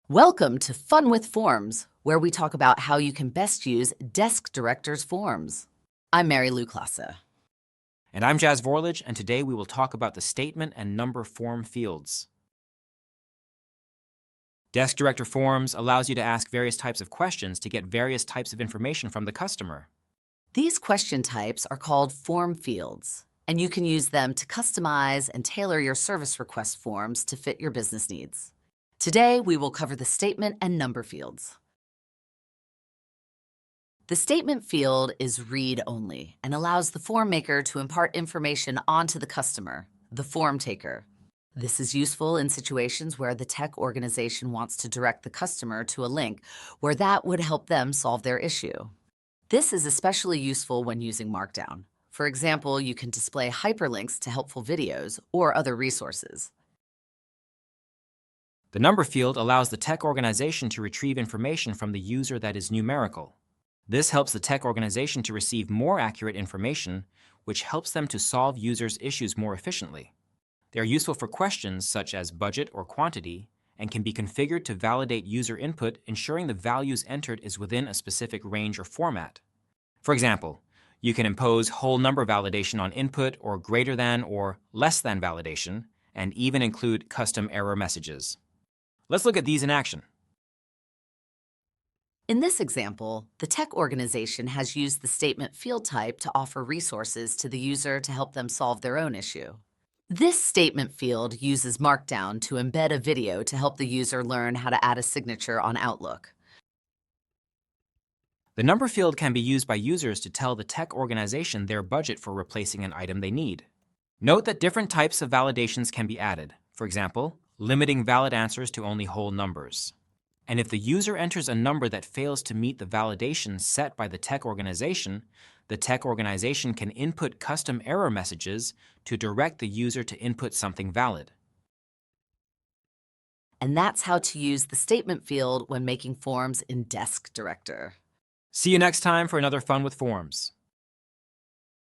Welcome to Fun with Forms, where we talk about how you can best use DeskDirector's Forms. I'm Mary Lou Klasa. And I'm Jazz Vorlich, and today we will talk about the statement and number form fields. DeskDirector Forms allows you to ask various types of questions to get various types of information from the customer. These question types are called form fields, and you can use them to customize and tailor your service request forms to fit your business needs. Today, we will cover the statement and number fields. The statement field is read-only and allows the form maker to impart information onto the customer, the form taker. This is useful in situations where the tech organization wants to direct the customer to a link where that would help them solve their issue. This is especially useful when using Markdown. For example, you can display hyperlinks to helpful videos or other resources. The number field allows the tech organization to retrieve information from the user that is numerical. This helps the tech organization to receive more accurate information, which helps them to solve users' issues more efficiently. They are useful for questions such as budget or quantity and can be configured to validate user input, ensuring the values entered is within a specific range or format. For example, you can impose whole number validation on input or greater than or less than validation, and even include custom error messages. Let's look at these in action. In this example, the tech organization has used the statement field type to offer resources to the user to help them solve their own issue. This statement field uses Markdown to embed a video to help the user learn how to add a signature on Outlook. The number field can be used by users to tell the tech organization their budget for replacing an item they need. Note that different types of validations can be added. For example, limiting valid answers to only whole numbers. And if the user enters a number that fails to meet the validation set by the tech organization can input custom error messages to direct the user to input something valid. And that's how to use the statement field when making forms in DeskDirector. See you next time for another Fun with Forms.